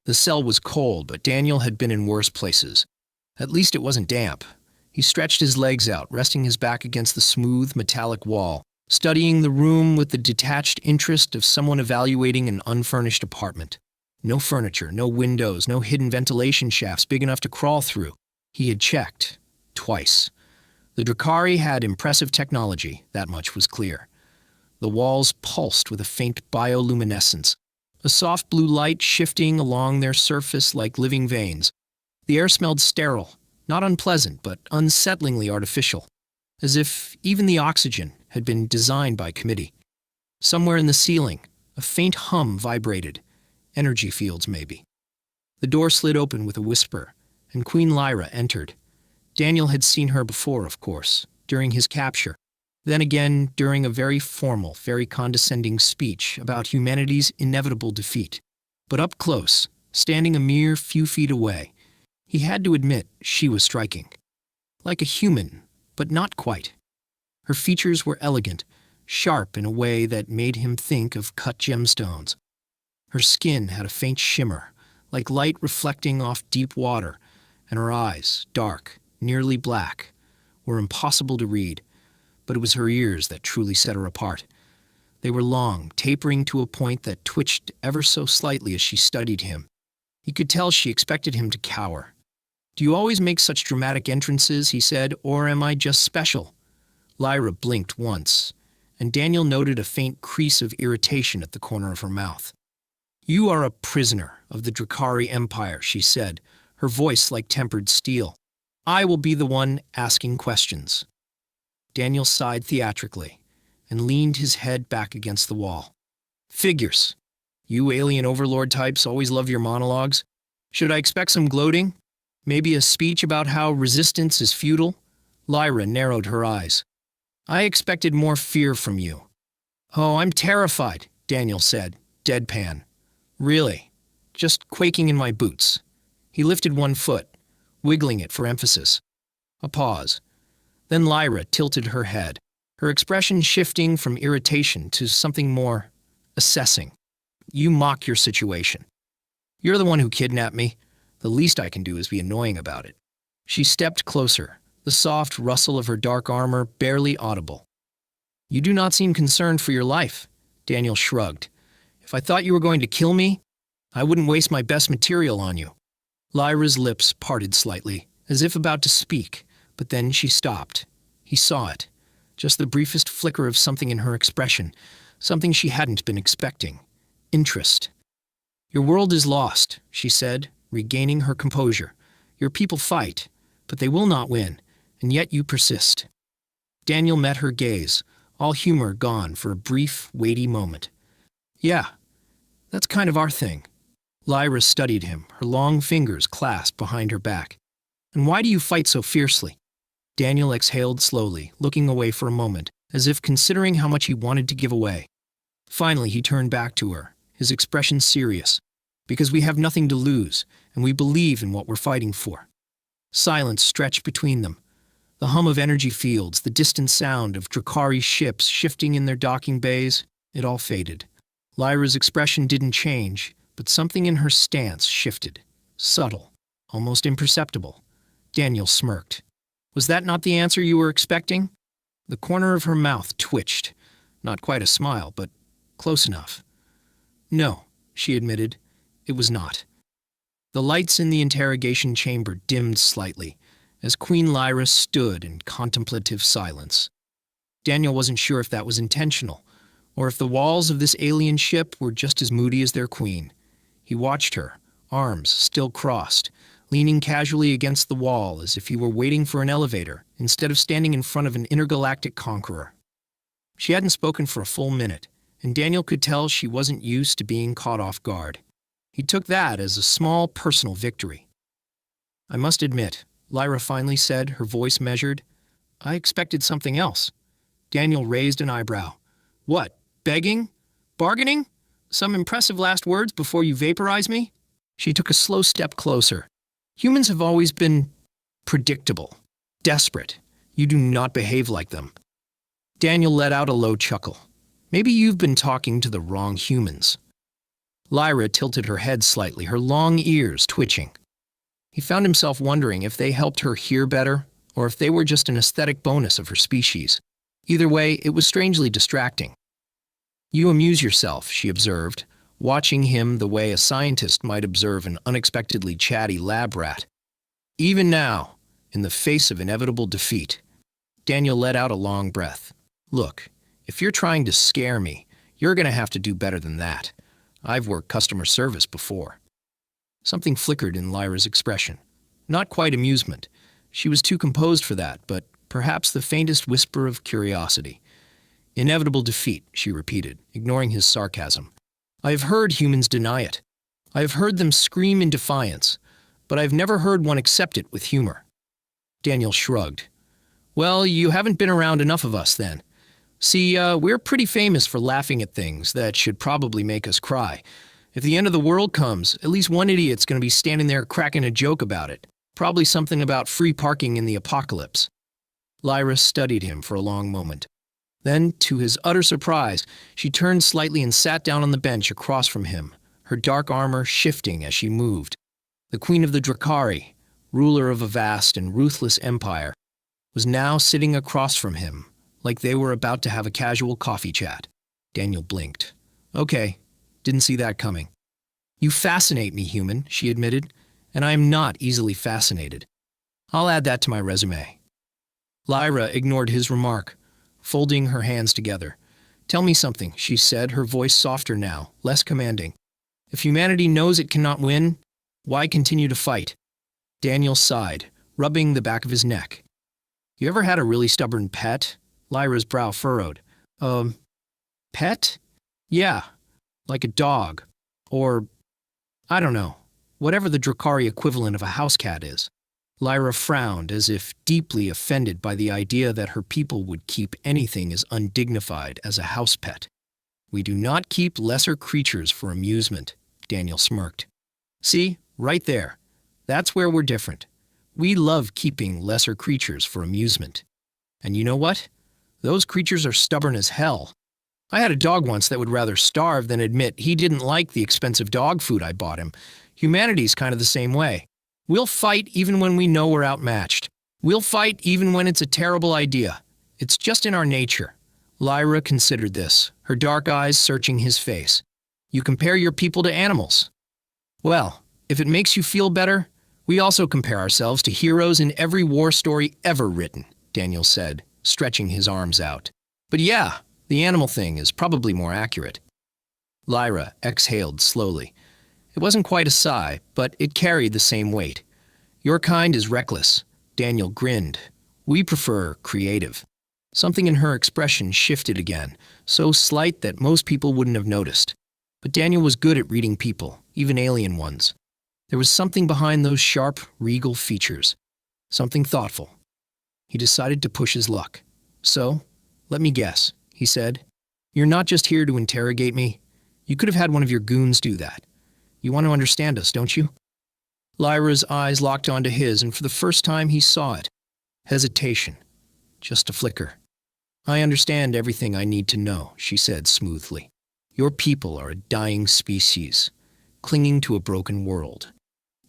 The cell was cold, but Daniel had been in worse places. At least it wasn't damp. He stretched his legs out, resting his back against the smooth, metallic wall, studying the room with the detached interest of someone evaluating an unfurnished apartment. No furniture, no windows, no hidden ventilation shafts big enough to crawl through. He had checked. Twice. The Drakari had impressive technology, that much was clear. The walls pulsed with a faint bioluminescence, a soft blue light shifting along their surface like living veins. The air smelled sterile, not unpleasant, but unsettlingly artificial, as if even the oxygen had been designed by committee. Somewhere in the ceiling, a faint hum vibrated. Energy fields, maybe. The door slid open with a whisper, and Queen Lyra entered. Daniel had seen her before, of course, during his capture. Then again, during a very formal, very condescending speech about humanity's inevitable defeat. But up close, standing a mere few feet away, he had to admit she was striking. Like a human, but not quite. Her features were elegant, sharp in a way that made him think of cut gemstones. Her skin had a faint shimmer, like light reflecting off deep water, and her eyes, dark, nearly black, were impossible to read. But it was her ears that truly set her apart. They were long, tapering to a point that twitched ever so slightly as she studied him. He could tell she expected him to cower. "Do you always make such dramatic entrances," he said, "or am I just special?" Lyra blinked once, and Daniel noted a faint crease of irritation at the corner of her mouth. "You are a prisoner of the Drakari Empire," she said, her voice like tempered steel. "I will be the one asking questions." Daniel sighed theatrically and leaned his head back against the wall. "Figures. You alien overlord types always love your monologues. Should I expect some gloating? Maybe a speech about how resistance is futile?" Lyra narrowed her eyes. "I expected more fear from you." "Oh, I'm terrified," Daniel said, deadpan. "Really? Just quaking in my boots." He lifted one foot, wiggling it for emphasis. A pause. Then Lyra tilted her head, her expression shifting from irritation to something more assessing. "You mock your situation. You're the one who kidnapped me. The least I can do is be annoying about it." She stepped closer, the soft rustle of her dark armor barely audible. "You do not seem concerned for your life," Daniel shrugged. "If I thought you were going to kill me, I wouldn't waste my best material on you." Lyra's lips parted slightly, as if about to speak, but then she stopped. He saw it, just the briefest flicker of something in her expression, something she hadn't been expecting. Interest. "Your world is lost," she said, regaining her composure. "Your people fight, but they will not win, and yet you persist." Daniel met her gaze, all humor gone for a brief, weighty moment. "Yeah, that's kind of our thing." Lyra studied him, her long fingers clasped behind her back. "And why do you fight so fiercely?" Daniel exhaled slowly, looking away for a moment, as if considering how much he wanted to give away. Finally, he turned back to her, his expression serious. "Because we have nothing to lose, and we believe in what we're fighting for." Silence stretched between them. The hum of energy fields, the distant sound of Drakari ships shifting in their docking bays, it all faded. Lyra's expression didn't change, but something in her stance shifted. Subtle, almost imperceptible. Daniel smirked. "Was that not the answer you were expecting?" The corner of her mouth twitched. Not quite a smile, but close enough. "No," she admitted. "It was not." The lights in the interrogation chamber dimmed slightly, as Queen Lyra stood in contemplative silence. Daniel wasn't sure if that was intentional, or if the walls of this alien ship were just as moody as their queen. He watched her, arms still crossed, leaning casually against the wall as if he were waiting for an elevator instead of standing in front of an intergalactic conqueror. She hadn't spoken for a full minute, and Daniel could tell she wasn't used to being caught off guard. He took that as a small personal victory. "I must admit," Lyra finally said, her voice measured, "I expected something else." Daniel raised an eyebrow. "What, begging? Bargaining? Some impressive last words before you vaporize me?" She took a slow step closer. "Humans have always been predictable, desperate. You do not behave like them." Daniel let out a low chuckle. "Maybe you've been talking to the wrong humans." Lyra tilted her head slightly, her long ears twitching. He found himself wondering if they helped her hear better, or if they were just an aesthetic bonus of her species. Either way, it was strangely distracting. "You amuse yourself," she observed, watching him the way a scientist might observe an unexpectedly chatty lab rat. Even now, in the face of inevitable defeat, Daniel let out a long breath. "Look, if you're trying to scare me, you're going to have to do better than that. I've worked customer service before." Something flickered in Lyra's expression. Not quite amusement. She was too composed for that, but perhaps the faintest whisper of curiosity. "Inevitable defeat," she repeated, ignoring his sarcasm. "I have heard humans deny it. I have heard them scream in defiance, but I've never heard one accept it with humor." Daniel shrugged. "Well, you haven't been around enough of us then. See, we're pretty famous for laughing at things that should probably make us cry. If the end of the world comes, at least one idiot's going to be standing there cracking a joke about it. Probably something about free parking in the apocalypse." Lyra studied him for a long moment. Then, to his utter surprise, she turned slightly and sat down on the bench across from him, her dark armor shifting as she moved. The Queen of the Drakari, ruler of a vast and ruthless empire, was now sitting across from him, like they were about to have a casual coffee chat. Daniel blinked. "Okay, didn't see that coming." "You fascinate me, human," she admitted, "and I am not easily fascinated. I'll add that to my resume." Lyra ignored his remark, folding her hands together. "Tell me something," she said, her voice softer now, less commanding. "If humanity knows it cannot win, why continue to fight?" Daniel sighed, rubbing the back of his neck. "You ever had a really stubborn pet?" Lyra's brow furrowed. Pet? Yeah, like a dog. Or, I don't know, whatever the Drakari equivalent of a house cat is." Lyra frowned, as if deeply offended by the idea that her people would keep anything as undignified as a house pet. "We do not keep lesser creatures for amusement," Daniel smirked. "See, right there. That's where we're different. We love keeping lesser creatures for amusement. And you know what? Those creatures are stubborn as hell. I had a dog once that would rather starve than admit he didn't like the expensive dog food I bought him. Humanity's kind of the same way. We'll fight even when we know we're outmatched. We'll fight even when it's a terrible idea. It's just in our nature." Lyra considered this, her dark eyes searching his face. "You compare your people to animals. Well, if it makes you feel better, we also compare ourselves to heroes in every war story ever written," Daniel said, stretching his arms out. "But yeah, the animal thing is probably more accurate." Lyra exhaled slowly. It wasn't quite a sigh, but it carried the same weight. "Your kind is reckless." Daniel grinned. "We prefer creative." Something in her expression shifted again, so slight that most people wouldn't have noticed. But Daniel was good at reading people, even alien ones. There was something behind those sharp, regal features. Something thoughtful. He decided to push his luck. "So, let me guess," he said. "You're not just here to interrogate me. You could have had one of your goons do that. You want to understand us, don't you?" Lyra's eyes locked onto his, and for the first time he saw it. Hesitation. Just a flicker. "I understand everything I need to know," she said smoothly. "Your people are a dying species, clinging to a broken world.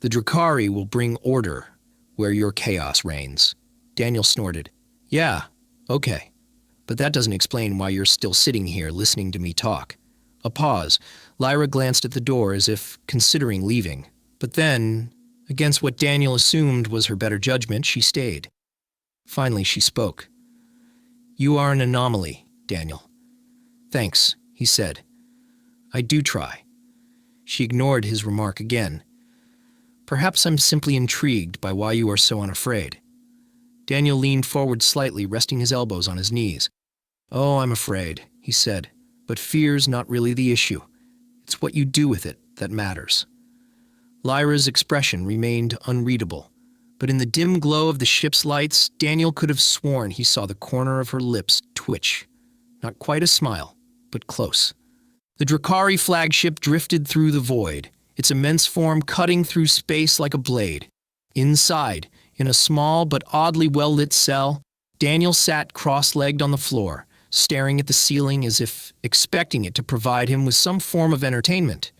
The Drakari will bring order where your chaos reigns." Daniel snorted. "Yeah, okay. But that doesn't explain why you're still sitting here listening to me talk." A pause. Lyra glanced at the door as if considering leaving. But then, against what Daniel assumed was her better judgment, she stayed. Finally, she spoke. "You are an anomaly, Daniel." "Thanks," he said. "I do try." She ignored his remark again. "Perhaps I'm simply intrigued by why you are so unafraid." Daniel leaned forward slightly, resting his elbows on his knees. "Oh, I'm afraid," he said, "but fear's not really the issue. It's what you do with it that matters." Lyra's expression remained unreadable, but in the dim glow of the ship's lights, Daniel could have sworn he saw the corner of her lips twitch. Not quite a smile, but close. The Drakari flagship drifted through the void, its immense form cutting through space like a blade. Inside, in a small but oddly well-lit cell, Daniel sat cross-legged on the floor, staring at the ceiling as if expecting it to provide him with some form of entertainment.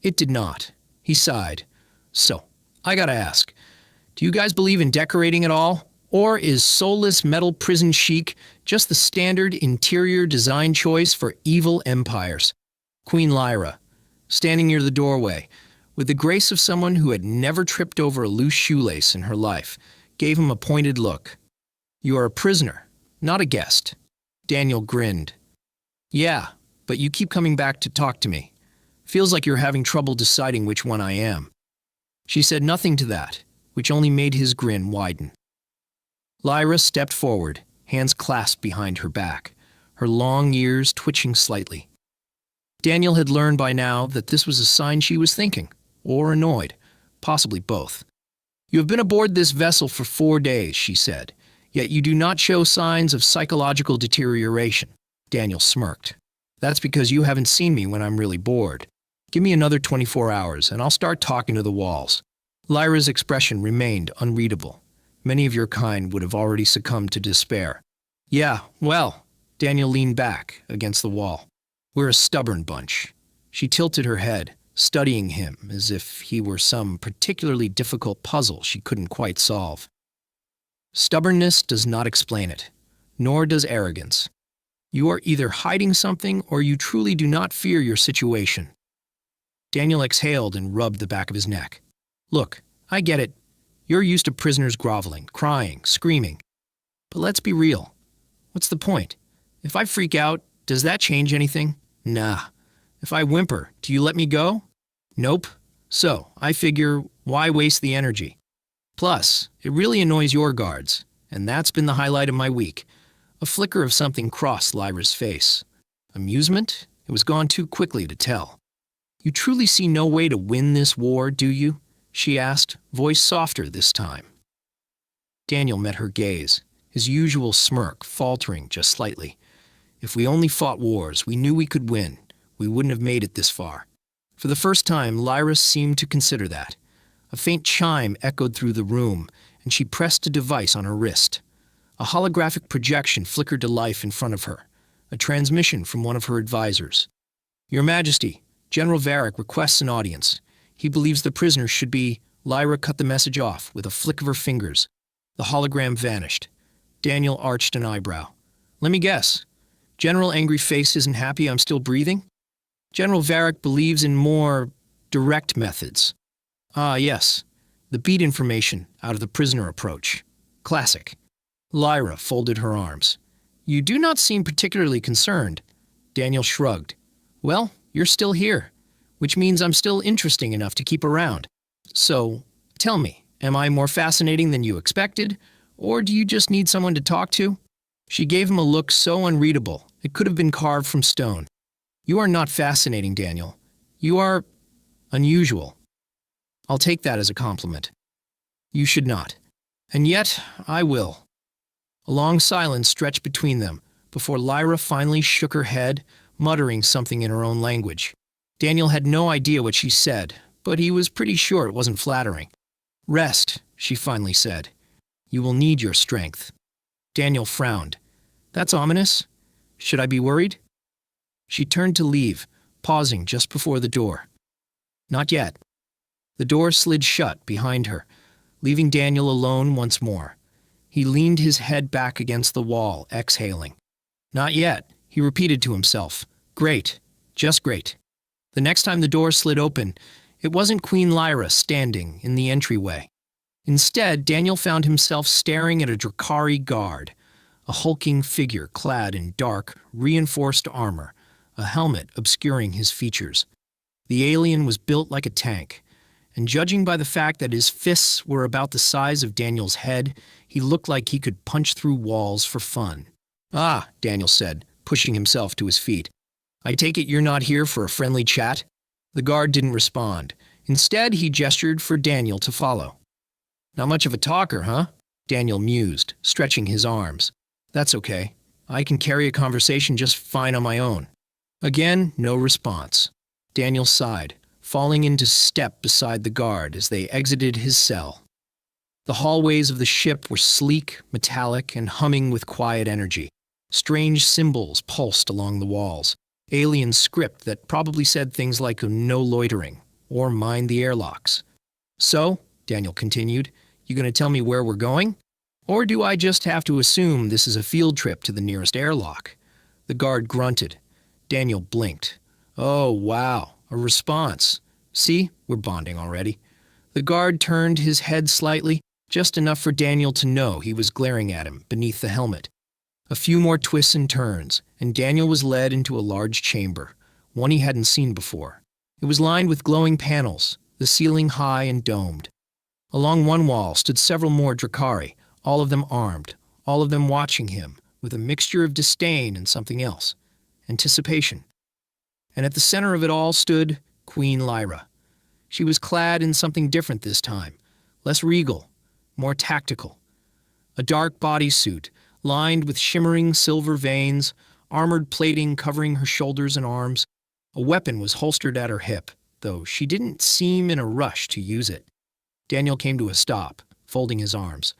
It did not. He sighed. So, I gotta ask, do you guys believe in decorating at all? Or is soulless metal prison chic just the standard interior design choice for evil empires? Queen Lyra, standing near the doorway, with the grace of someone who had never tripped over a loose shoelace in her life, gave him a pointed look. You are a prisoner, not a guest. Daniel grinned. Yeah, but you keep coming back to talk to me. Feels like you're having trouble deciding which one I am. She said nothing to that, which only made his grin widen. Lyra stepped forward, hands clasped behind her back, her long ears twitching slightly. Daniel had learned by now that this was a sign she was thinking, or annoyed, possibly both. You have been aboard this vessel for 4 days, she said, yet you do not show signs of psychological deterioration. Daniel smirked. That's because you haven't seen me when I'm really bored. Give me another 24 hours and I'll start talking to the walls. Lyra's expression remained unreadable. Many of your kind would have already succumbed to despair. Yeah, well, Daniel leaned back against the wall. We're a stubborn bunch. She tilted her head, studying him as if he were some particularly difficult puzzle she couldn't quite solve. Stubbornness does not explain it, nor does arrogance. You are either hiding something or you truly do not fear your situation. Daniel exhaled and rubbed the back of his neck. Look, I get it. You're used to prisoners groveling, crying, screaming. But let's be real. What's the point? If I freak out, does that change anything? Nah. If I whimper, do you let me go? Nope. So, I figure, why waste the energy? Plus, it really annoys your guards, and that's been the highlight of my week. A flicker of something crossed Lyra's face. Amusement? It was gone too quickly to tell. You truly see no way to win this war, do you? She asked, voice softer this time. Daniel met her gaze, his usual smirk faltering just slightly. If we only fought wars, we knew we could win. We wouldn't have made it this far. For the first time, Lyra seemed to consider that. A faint chime echoed through the room, and she pressed a device on her wrist. A holographic projection flickered to life in front of her, a transmission from one of her advisors. Your Majesty, General Varric requests an audience. He believes the prisoner should be... Lyra cut the message off with a flick of her fingers. The hologram vanished. Daniel arched an eyebrow. Let me guess. General Angry Face isn't happy I'm still breathing? General Varric believes in more direct methods. Ah, yes. The beat information out of the prisoner approach. Classic. Lyra folded her arms. You do not seem particularly concerned. Daniel shrugged. Well, you're still here, which means I'm still interesting enough to keep around. So, tell me, am I more fascinating than you expected, or do you just need someone to talk to? She gave him a look so unreadable, it could have been carved from stone. You are not fascinating, Daniel. You are... unusual. I'll take that as a compliment. You should not. And yet, I will. A long silence stretched between them, before Lyra finally shook her head, muttering something in her own language. Daniel had no idea what she said, but he was pretty sure it wasn't flattering. Rest, she finally said. You will need your strength. Daniel frowned. That's ominous. Should I be worried? She turned to leave, pausing just before the door. Not yet. The door slid shut behind her, leaving Daniel alone once more. He leaned his head back against the wall, exhaling. Not yet, he repeated to himself. Great, just great. The next time the door slid open, it wasn't Queen Lyra standing in the entryway. Instead, Daniel found himself staring at a Drakari guard, a hulking figure clad in dark, reinforced armor, a helmet obscuring his features. The alien was built like a tank, and judging by the fact that his fists were about the size of Daniel's head, he looked like he could punch through walls for fun. Ah, Daniel said, pushing himself to his feet. I take it you're not here for a friendly chat? The guard didn't respond. Instead, he gestured for Daniel to follow. Not much of a talker, huh? Daniel mused, stretching his arms. That's okay. I can carry a conversation just fine on my own. Again, no response. Daniel sighed, falling into step beside the guard as they exited his cell. The hallways of the ship were sleek, metallic, and humming with quiet energy. Strange symbols pulsed along the walls. Alien script that probably said things like no loitering, or mind the airlocks. So, Daniel continued, you gonna tell me where we're going? Or do I just have to assume this is a field trip to the nearest airlock? The guard grunted. Daniel blinked. Oh, wow, a response. See, we're bonding already. The guard turned his head slightly, just enough for Daniel to know he was glaring at him beneath the helmet. A few more twists and turns, and Daniel was led into a large chamber, one he hadn't seen before. It was lined with glowing panels, the ceiling high and domed. Along one wall stood several more Drakari, all of them armed, all of them watching him, with a mixture of disdain and something else, anticipation. And at the center of it all stood Queen Lyra. She was clad in something different this time, less regal, more tactical. A dark bodysuit, lined with shimmering silver veins, armored plating covering her shoulders and arms. A weapon was holstered at her hip, though she didn't seem in a rush to use it. Daniel came to a stop, folding his arms.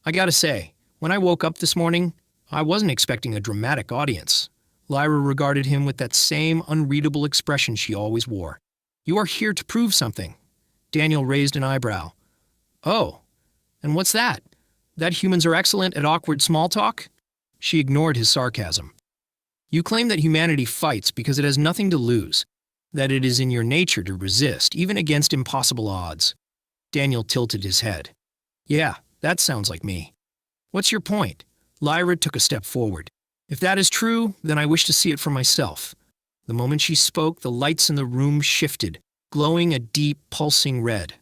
I gotta say, when I woke up this morning, I wasn't expecting a dramatic audience. Lyra regarded him with that same unreadable expression she always wore. You are here to prove something. Daniel raised an eyebrow. Oh, and what's that? That humans are excellent at awkward small talk? She ignored his sarcasm. You claim that humanity fights because it has nothing to lose, that it is in your nature to resist, even against impossible odds. Daniel tilted his head. Yeah, that sounds like me. What's your point? Lyra took a step forward. If that is true, then I wish to see it for myself. The moment she spoke, the lights in the room shifted, glowing a deep, pulsing red.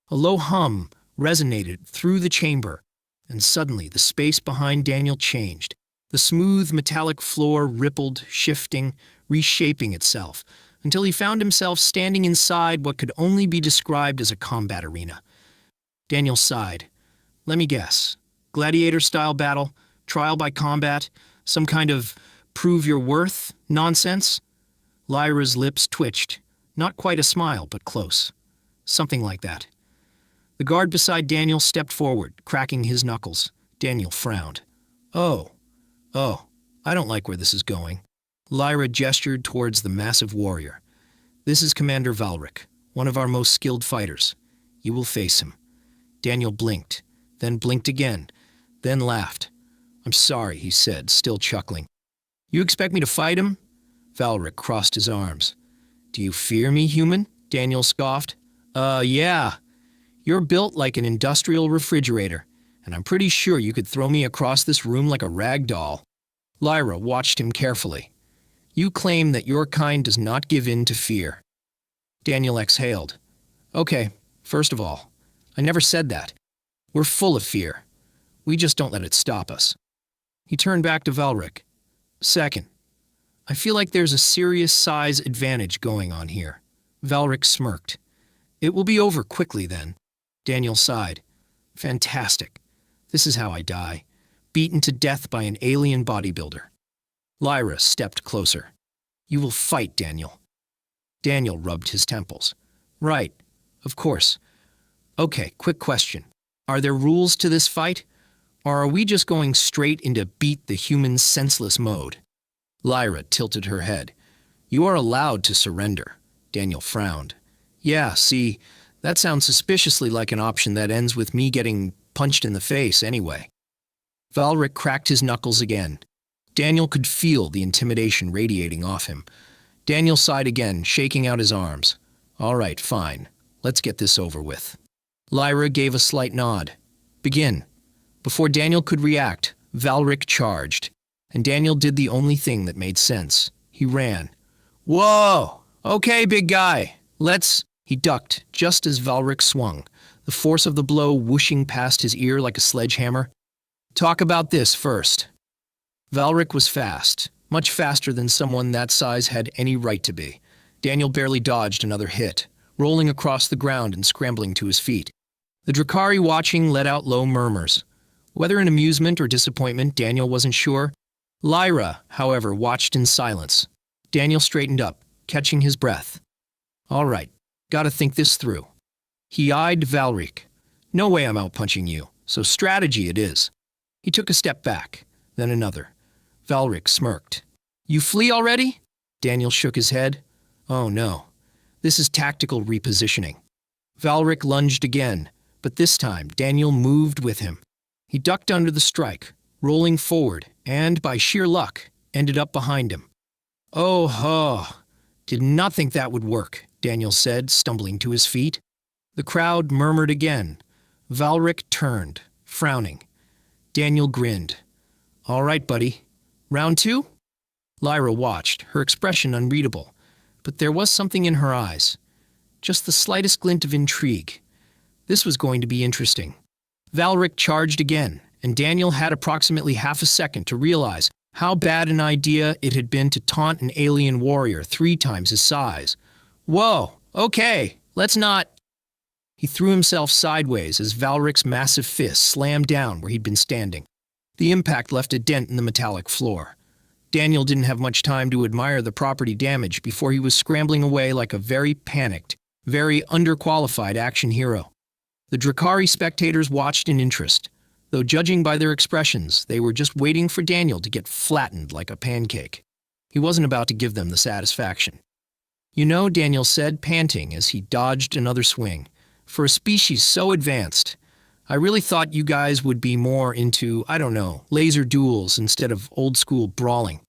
A low hum resonated through the chamber, and suddenly the space behind Daniel changed. The smooth, metallic floor rippled, shifting, reshaping itself, until he found himself standing inside what could only be described as a combat arena. Daniel sighed. Let me guess. Gladiator-style battle? Trial by combat? Some kind of prove your worth nonsense? Lyra's lips twitched. Not quite a smile, but close. Something like that. The guard beside Daniel stepped forward, cracking his knuckles. Daniel frowned. Oh, I don't like where this is going. Lyra gestured towards the massive warrior. This is Commander Valric, one of our most skilled fighters. You will face him. Daniel blinked, then blinked again, then laughed. I'm sorry, he said, still chuckling. You expect me to fight him? Valric crossed his arms. Do you fear me, human? Daniel scoffed. Yeah. You're built like an industrial refrigerator, and I'm pretty sure you could throw me across this room like a rag doll. Lyra watched him carefully. You claim that your kind does not give in to fear. Daniel exhaled. Okay, first of all, I never said that. We're full of fear. We just don't let it stop us. He turned back to Valric. Second, I feel like there's a serious size advantage going on here. Valric smirked. It will be over quickly then. Daniel sighed. Fantastic. This is how I die. Beaten to death by an alien bodybuilder. Lyra stepped closer. You will fight, Daniel. Daniel rubbed his temples. Right, of course. Okay, quick question. Are there rules to this fight? Or are we just going straight into beat the human senseless mode? Lyra tilted her head. You are allowed to surrender. Daniel frowned. Yeah, see, that sounds suspiciously like an option that ends with me getting punched in the face anyway. Valric cracked his knuckles again. Daniel could feel the intimidation radiating off him. Daniel sighed again, shaking out his arms. All right, fine. Let's get this over with. Lyra gave a slight nod. Begin. Before Daniel could react, Valric charged, and Daniel did the only thing that made sense. He ran. Whoa! Okay, big guy. Let's... He ducked, just as Valric swung, the force of the blow whooshing past his ear like a sledgehammer. Talk about this first. Valric was fast, much faster than someone that size had any right to be. Daniel barely dodged another hit, rolling across the ground and scrambling to his feet. The Drakari watching let out low murmurs. Whether in amusement or disappointment, Daniel wasn't sure. Lyra, however, watched in silence. Daniel straightened up, catching his breath. All right, gotta think this through. He eyed Valric. No way I'm outpunching you, so strategy it is. He took a step back, then another. Valric smirked. You flee already? Daniel shook his head. Oh no. This is tactical repositioning. Valric lunged again, but this time Daniel moved with him. He ducked under the strike, rolling forward, and, by sheer luck, ended up behind him. "Oh ho! Did not think that would work," Daniel said, stumbling to his feet. The crowd murmured again. Valric turned, frowning. Daniel grinned. "All right, buddy. Round two?" Lyra watched, her expression unreadable, but there was something in her eyes. Just the slightest glint of intrigue. This was going to be interesting. Valric charged again, and Daniel had approximately half a second to realize how bad an idea it had been to taunt an alien warrior 3 times his size. "Whoa, okay, let's not—" He threw himself sideways as Valric's massive fist slammed down where he'd been standing. The impact left a dent in the metallic floor. Daniel didn't have much time to admire the property damage before he was scrambling away like a very panicked, very underqualified action hero. The Drakari spectators watched in interest, though judging by their expressions, they were just waiting for Daniel to get flattened like a pancake. He wasn't about to give them the satisfaction. "You know," Daniel said, panting as he dodged another swing, "for a species so advanced, I really thought you guys would be more into, I don't know, laser duels instead of old-school brawling."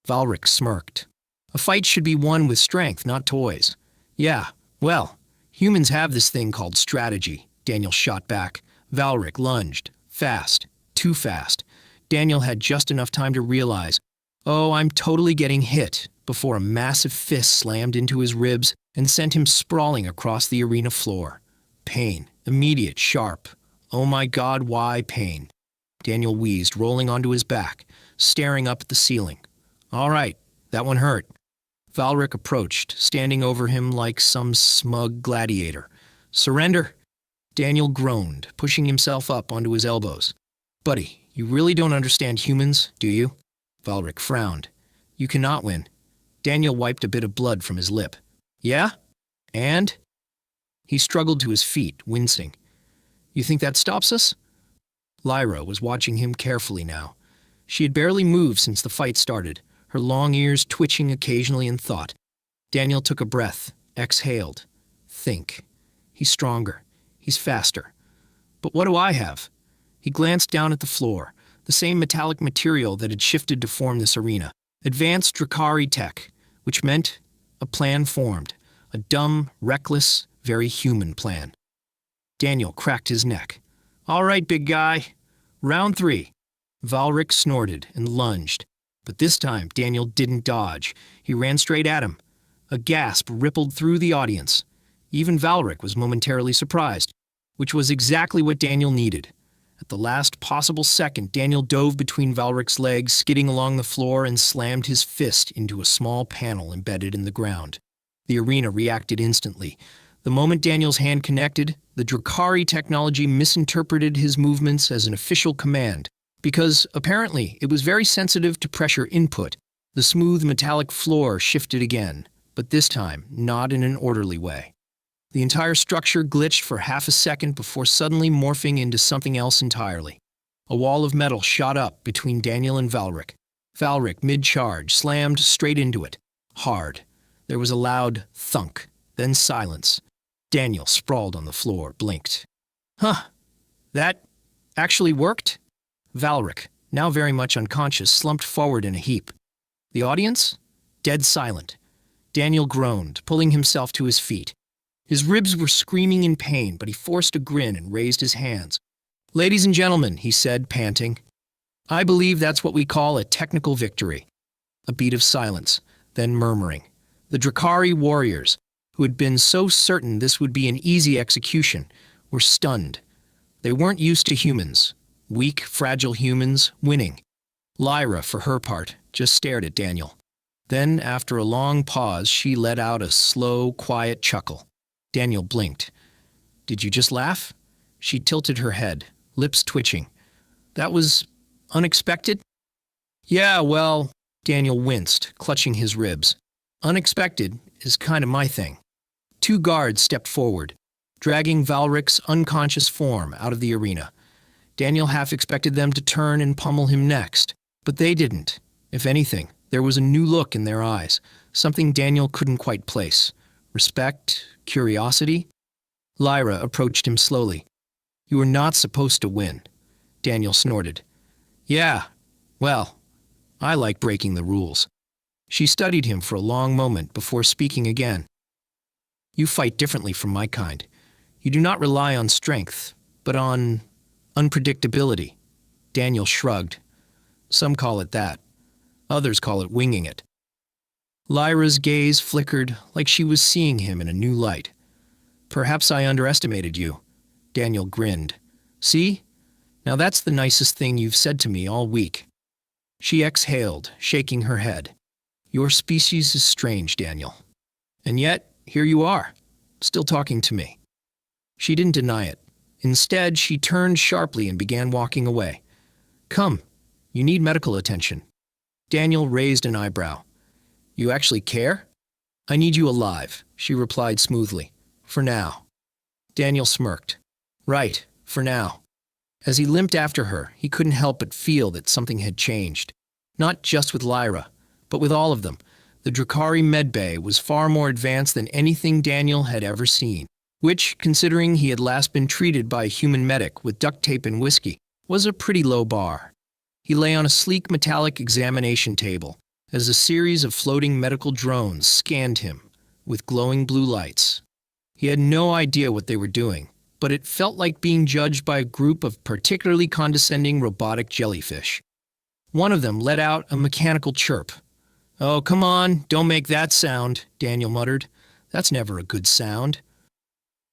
Valric smirked. "A fight should be won with strength, not toys." "Yeah, well, humans have this thing called strategy," Daniel shot back. Valric lunged. Fast. Too fast. Daniel had just enough time to realize, "Oh, I'm totally getting hit," before a massive fist slammed into his ribs and sent him sprawling across the arena floor. Pain. Immediate, sharp. Oh my God, why pain? Daniel wheezed, rolling onto his back, staring up at the ceiling. "All right, that one hurt." Valric approached, standing over him like some smug gladiator. "Surrender?" Daniel groaned, pushing himself up onto his elbows. "Buddy, you really don't understand humans, do you?" Valric frowned. "You cannot win." Daniel wiped a bit of blood from his lip. "Yeah? And?" He struggled to his feet, wincing. "You think that stops us?" Lyra was watching him carefully now. She had barely moved since the fight started, her long ears twitching occasionally in thought. Daniel took a breath, exhaled. Think. He's stronger. He's faster. But what do I have? He glanced down at the floor, the same metallic material that had shifted to form this arena. Advanced Drakari tech, which meant a plan formed. A dumb, reckless, very human plan. Daniel cracked his neck. "All right, big guy. Round 3. Valric snorted and lunged. But this time, Daniel didn't dodge. He ran straight at him. A gasp rippled through the audience. Even Valric was momentarily surprised, which was exactly what Daniel needed. At the last possible second, Daniel dove between Valric's legs, skidding along the floor, and slammed his fist into a small panel embedded in the ground. The arena reacted instantly. The moment Daniel's hand connected, the Drakari technology misinterpreted his movements as an official command, because, apparently, it was very sensitive to pressure input. The smooth metallic floor shifted again, but this time not in an orderly way. The entire structure glitched for half a second before suddenly morphing into something else entirely. A wall of metal shot up between Daniel and Valric. Valric, mid-charge, slammed straight into it. Hard. There was a loud thunk, then silence. Daniel, sprawled on the floor, blinked. "Huh, that actually worked?" Valric, now very much unconscious, slumped forward in a heap. The audience? Dead silent. Daniel groaned, pulling himself to his feet. His ribs were screaming in pain, but he forced a grin and raised his hands. "Ladies and gentlemen," he said, panting, "I believe that's what we call a technical victory." A beat of silence, then murmuring. The Drakari warriors, who had been so certain this would be an easy execution, were stunned. They weren't used to humans, weak, fragile humans, winning. Lyra, for her part, just stared at Daniel. Then, after a long pause, she let out a slow, quiet chuckle. Daniel blinked. "Did you just laugh?" She tilted her head, lips twitching. "That was unexpected?" "Yeah, well," Daniel winced, clutching his ribs. "Unexpected is kind of my thing." 2 guards stepped forward, dragging Valric's unconscious form out of the arena. Daniel half expected them to turn and pummel him next, but they didn't. If anything, there was a new look in their eyes, something Daniel couldn't quite place. Respect? Curiosity? Lyra approached him slowly. You were not supposed to win. Daniel snorted. Yeah, well, I like breaking the rules. She studied him for a long moment before speaking again. You fight differently from my kind. You do not rely on strength, but on unpredictability. Daniel shrugged. Some call it that. Others call it winging it. Lyra's gaze flickered like she was seeing him in a new light. Perhaps I underestimated you. Daniel grinned. See? Now that's the nicest thing you've said to me all week. She exhaled, shaking her head. Your species is strange, Daniel. And yet, here you are, still talking to me. She didn't deny it. Instead, she turned sharply and began walking away. Come, you need medical attention. Daniel raised an eyebrow. You actually care? I need you alive, she replied smoothly. For now. Daniel smirked. Right, for now. As he limped after her, he couldn't help but feel that something had changed. Not just with Lyra, but with all of them. The Drakari medbay was far more advanced than anything Daniel had ever seen, which, considering he had last been treated by a human medic with duct tape and whiskey, was a pretty low bar. He lay on a sleek metallic examination table as a series of floating medical drones scanned him with glowing blue lights. He had no idea what they were doing, but it felt like being judged by a group of particularly condescending robotic jellyfish. One of them let out a mechanical chirp. Oh, come on, don't make that sound, Daniel muttered. That's never a good sound.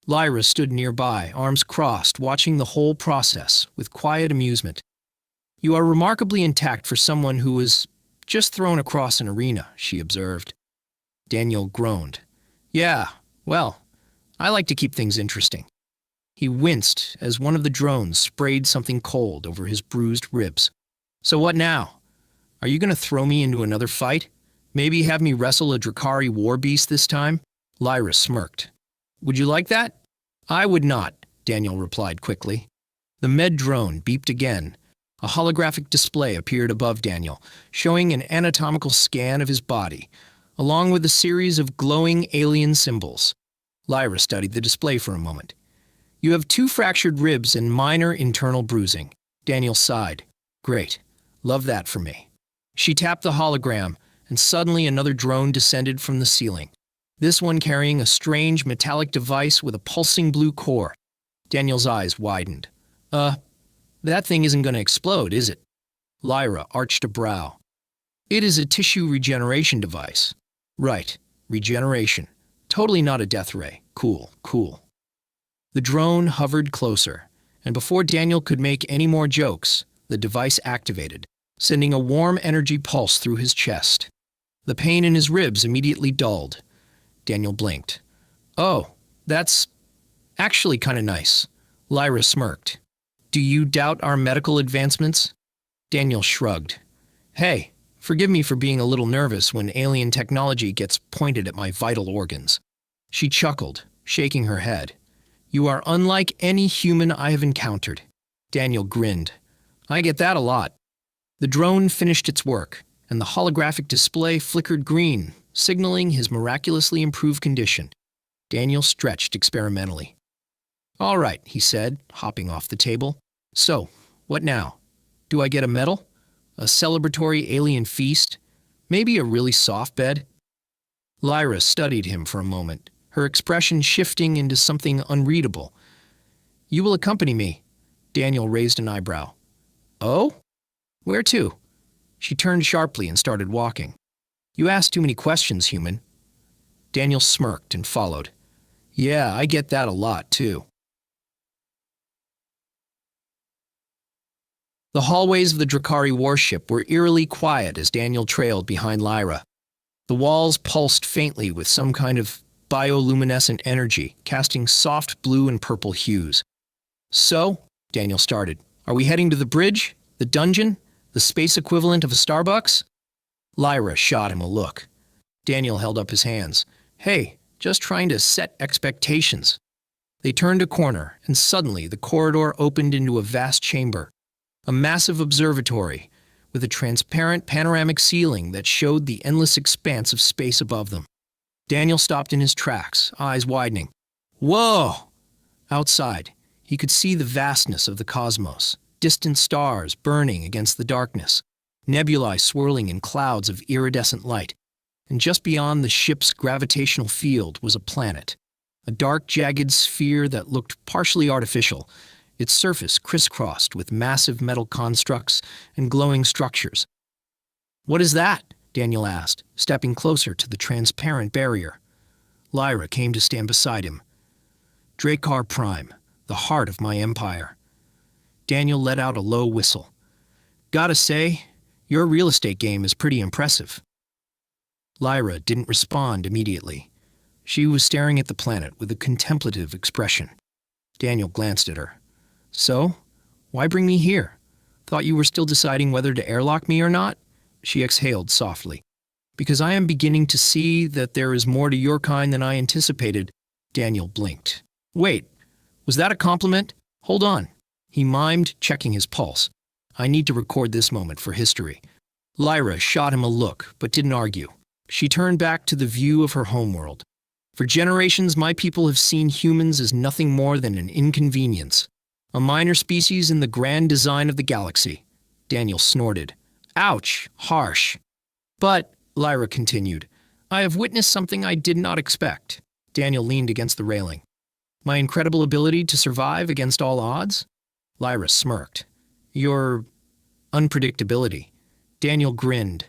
Lyra stood nearby, arms crossed, watching the whole process with quiet amusement. You are remarkably intact for someone who was just thrown across an arena, she observed. Daniel groaned. Yeah, well, I like to keep things interesting. He winced as one of the drones sprayed something cold over his bruised ribs. So what now? Are you going to throw me into another fight? Maybe have me wrestle a Drakari war beast this time? Lyra smirked. Would you like that? I would not, Daniel replied quickly. The med drone beeped again. A holographic display appeared above Daniel, showing an anatomical scan of his body, along with a series of glowing alien symbols. Lyra studied the display for a moment. You have 2 fractured ribs and minor internal bruising. Daniel sighed. Great. Love that for me. She tapped the hologram, and suddenly another drone descended from the ceiling, this one carrying a strange metallic device with a pulsing blue core. Daniel's eyes widened. That thing isn't going to explode, is it? Lyra arched a brow. It is a tissue regeneration device. Right, regeneration. Totally not a death ray. Cool, cool. The drone hovered closer, and before Daniel could make any more jokes, the device activated, sending a warm energy pulse through his chest. The pain in his ribs immediately dulled. Daniel blinked. Oh, that's actually kind of nice. Lyra smirked. Do you doubt our medical advancements? Daniel shrugged. Hey, forgive me for being a little nervous when alien technology gets pointed at my vital organs. She chuckled, shaking her head. You are unlike any human I have encountered. Daniel grinned. I get that a lot. The drone finished its work, and the holographic display flickered green, signaling his miraculously improved condition. Daniel stretched experimentally. All right, he said, hopping off the table. So, what now? Do I get a medal? A celebratory alien feast? Maybe a really soft bed? Lyra studied him for a moment, her expression shifting into something unreadable. You will accompany me. Daniel raised an eyebrow. Oh? Where to? She turned sharply and started walking. You ask too many questions, human. Daniel smirked and followed. Yeah, I get that a lot, too. The hallways of the Drakari warship were eerily quiet as Daniel trailed behind Lyra. The walls pulsed faintly with some kind of bioluminescent energy, casting soft blue and purple hues. So, Daniel started, are we heading to the bridge? The dungeon? The space equivalent of a Starbucks? Lyra shot him a look. Daniel held up his hands. Hey, just trying to set expectations. They turned a corner, and suddenly the corridor opened into a vast chamber, a massive observatory with a transparent panoramic ceiling that showed the endless expanse of space above them. Daniel stopped in his tracks, eyes widening. Whoa! Outside, he could see the vastness of the cosmos, distant stars burning against the darkness, nebulae swirling in clouds of iridescent light. And just beyond the ship's gravitational field was a planet, a dark, jagged sphere that looked partially artificial, its surface crisscrossed with massive metal constructs and glowing structures. "What is that?" Daniel asked, stepping closer to the transparent barrier. Lyra came to stand beside him. "Drakkar Prime, the heart of my empire." Daniel let out a low whistle. "Gotta say, your real estate game is pretty impressive." Lyra didn't respond immediately. She was staring at the planet with a contemplative expression. Daniel glanced at her. "So, why bring me here? Thought you were still deciding whether to airlock me or not?" She exhaled softly. "Because I am beginning to see that there is more to your kind than I anticipated." Daniel blinked. "Wait, was that a compliment? Hold on." He mimed, checking his pulse. "I need to record this moment for history." Lyra shot him a look, but didn't argue. She turned back to the view of her homeworld. "For generations, my people have seen humans as nothing more than an inconvenience, a minor species in the grand design of the galaxy." Daniel snorted. "Ouch, harsh." "But," Lyra continued, "I have witnessed something I did not expect." Daniel leaned against the railing. "My incredible ability to survive against all odds?" Lyra smirked. "Your unpredictability." Daniel grinned.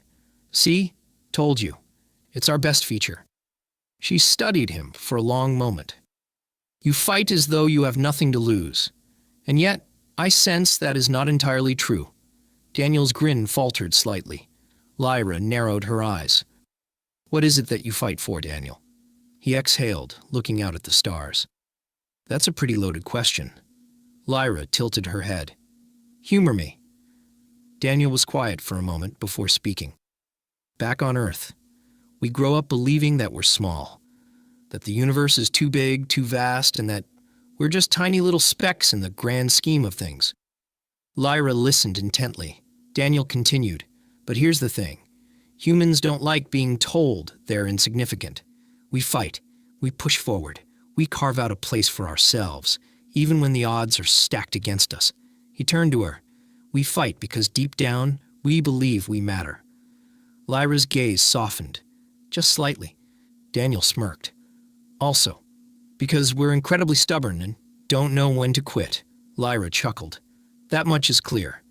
"See? Told you. It's our best feature." She studied him for a long moment. "You fight as though you have nothing to lose. And yet, I sense that is not entirely true." Daniel's grin faltered slightly. Lyra narrowed her eyes. "What is it that you fight for, Daniel?" He exhaled, looking out at the stars. "That's a pretty loaded question." Lyra tilted her head. "Humor me." Daniel was quiet for a moment before speaking. "Back on Earth, we grow up believing that we're small, that the universe is too big, too vast, and that we're just tiny little specks in the grand scheme of things." Lyra listened intently. Daniel continued, "But here's the thing. Humans don't like being told they're insignificant. We fight. We push forward. We carve out a place for ourselves, even when the odds are stacked against us." He turned to her. "We fight because deep down, we believe we matter." Lyra's gaze softened, just slightly. Daniel smirked. "Also, because we're incredibly stubborn and don't know when to quit." Lyra chuckled. "That much is clear."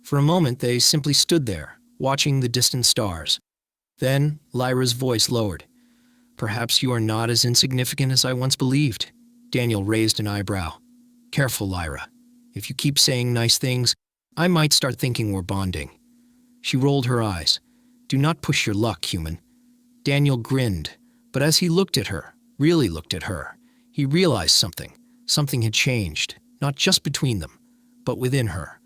For a moment, they simply stood there, watching the distant stars. Then, Lyra's voice lowered. "Perhaps you are not as insignificant as I once believed." Daniel raised an eyebrow. "Careful, Lyra. If you keep saying nice things, I might start thinking we're bonding." She rolled her eyes. "Do not push your luck, human." Daniel grinned, but as he looked at her, really looked at her, he realized something. Something had changed, not just between them, but within her.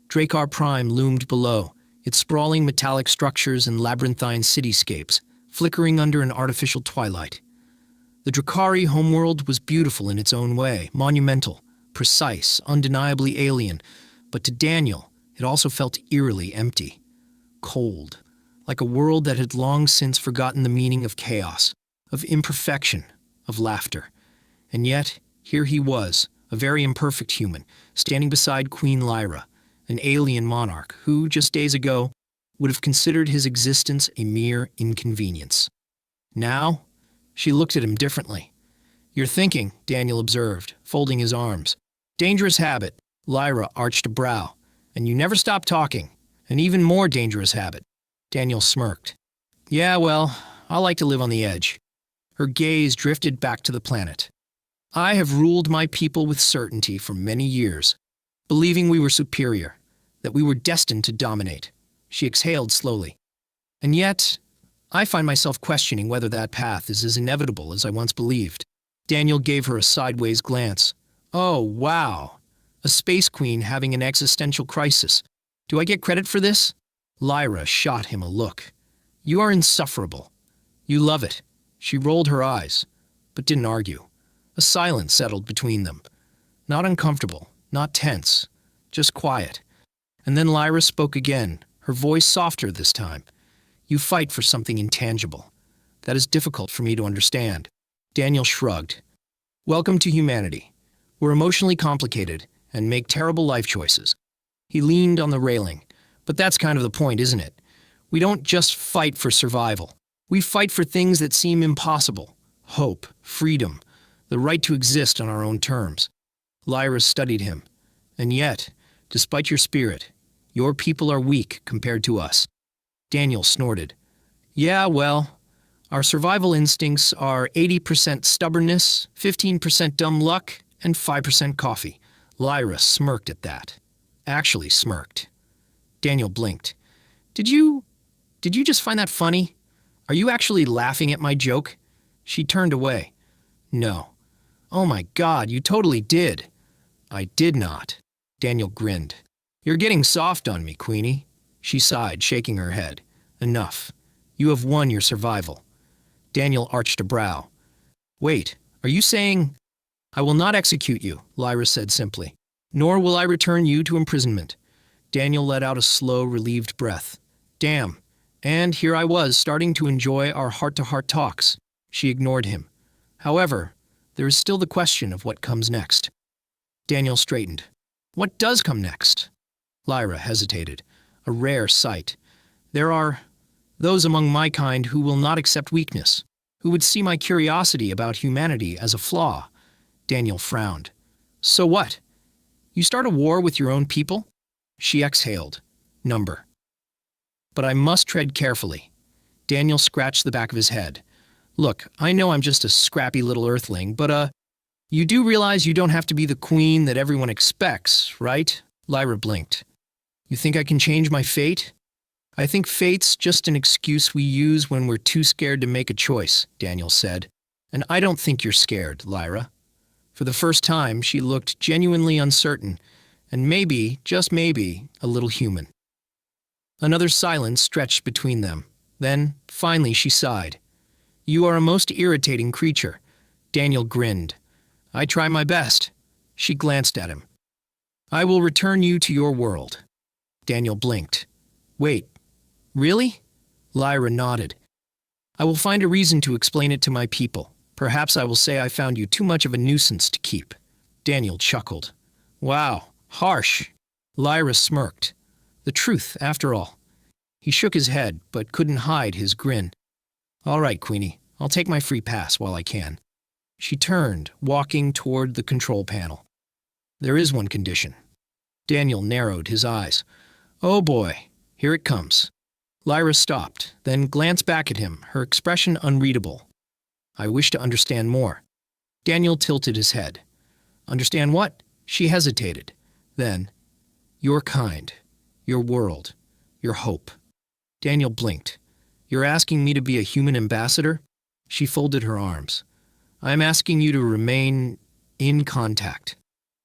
Drakkar Prime loomed below, its sprawling metallic structures and labyrinthine cityscapes, flickering under an artificial twilight. The Drakkari homeworld was beautiful in its own way, monumental, precise, undeniably alien, but to Daniel, it also felt eerily empty, cold, like a world that had long since forgotten the meaning of chaos, of imperfection, of laughter. And yet, here he was, a very imperfect human, standing beside Queen Lyra, an alien monarch who, just days ago, would have considered his existence a mere inconvenience. Now, she looked at him differently. "You're thinking," Daniel observed, folding his arms. "Dangerous habit." Lyra arched a brow. "And you never stop talking. An even more dangerous habit." Daniel smirked. "Yeah, well, I like to live on the edge." Her gaze drifted back to the planet. "I have ruled my people with certainty for many years, believing we were superior, that we were destined to dominate." She exhaled slowly. "And yet, I find myself questioning whether that path is as inevitable as I once believed." Daniel gave her a sideways glance. "Oh, wow. A space queen having an existential crisis. Do I get credit for this?" Lyra shot him a look. "You are insufferable. You love it." She rolled her eyes, but didn't argue. A silence settled between them. Not uncomfortable, not tense, just quiet. And then Lyra spoke again, her voice softer this time. "You fight for something intangible. That is difficult for me to understand. Daniel shrugged. Welcome to humanity. We're emotionally complicated and make terrible life choices. He leaned on the railing. But that's kind of the point, isn't it? We don't just fight for survival. We fight for things that seem impossible. Hope, freedom, the right to exist on our own terms. Lyra studied him. And yet, despite your spirit, your people are weak compared to us. Daniel snorted. Yeah, well, our survival instincts are 80% stubbornness, 15% dumb luck, and 5% coffee. Lyra smirked at that. Actually smirked. Daniel blinked. Did you just find that funny? Are you actually laughing at my joke? She turned away. No. Oh my God, you totally did. I did not. Daniel grinned. You're getting soft on me, Queenie. She sighed, shaking her head. Enough. You have won your survival. Daniel arched a brow. Wait, are you saying... I will not execute you, Lyra said simply. Nor will I return you to imprisonment. Daniel let out a slow, relieved breath. Damn. And here I was, starting to enjoy our heart-to-heart talks. She ignored him. However, there is still the question of what comes next. Daniel straightened. What does come next? Lyra hesitated. A rare sight. There are those among my kind who will not accept weakness, who would see my curiosity about humanity as a flaw. Daniel frowned. So what? You start a war with your own people? She exhaled. Number. But I must tread carefully. Daniel scratched the back of his head. Look, I know I'm just a scrappy little earthling, but you do realize you don't have to be the queen that everyone expects, right? Lyra blinked. You think I can change my fate? I think fate's just an excuse we use when we're too scared to make a choice, Daniel said. And I don't think you're scared, Lyra. For the first time, she looked genuinely uncertain, and maybe, just maybe, a little human. Another silence stretched between them. Then, finally, she sighed. You are a most irritating creature. Daniel grinned. I try my best. She glanced at him. I will return you to your world. Daniel blinked. Wait, really? Lyra nodded. I will find a reason to explain it to my people. Perhaps I will say I found you too much of a nuisance to keep. Daniel chuckled. Wow, harsh. Lyra smirked. The truth, after all. He shook his head, but couldn't hide his grin. All right, Queenie, I'll take my free pass while I can. She turned, walking toward the control panel. There is one condition. Daniel narrowed his eyes. Oh boy, here it comes. Lyra stopped, then glanced back at him, her expression unreadable. I wish to understand more. Daniel tilted his head. Understand what? She hesitated. Then, your kind, your world, your hope. Daniel blinked. You're asking me to be a human ambassador? She folded her arms. I am asking you to remain in contact.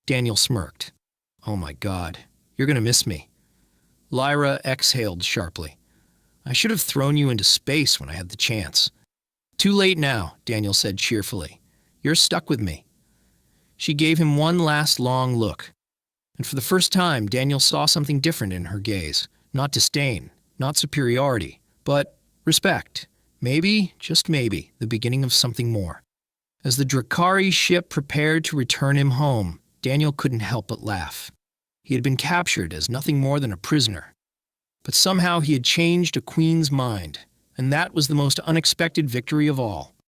Daniel smirked. Oh my God, you're going to miss me. Lyra exhaled sharply. I should have thrown you into space when I had the chance. Too late now, Daniel said cheerfully. You're stuck with me. She gave him one last long look. And for the first time, Daniel saw something different in her gaze. Not disdain, not superiority, but respect. Maybe, just maybe, the beginning of something more. As the Drakari ship prepared to return him home, Daniel couldn't help but laugh. He had been captured as nothing more than a prisoner. But somehow he had changed a queen's mind, and that was the most unexpected victory of all.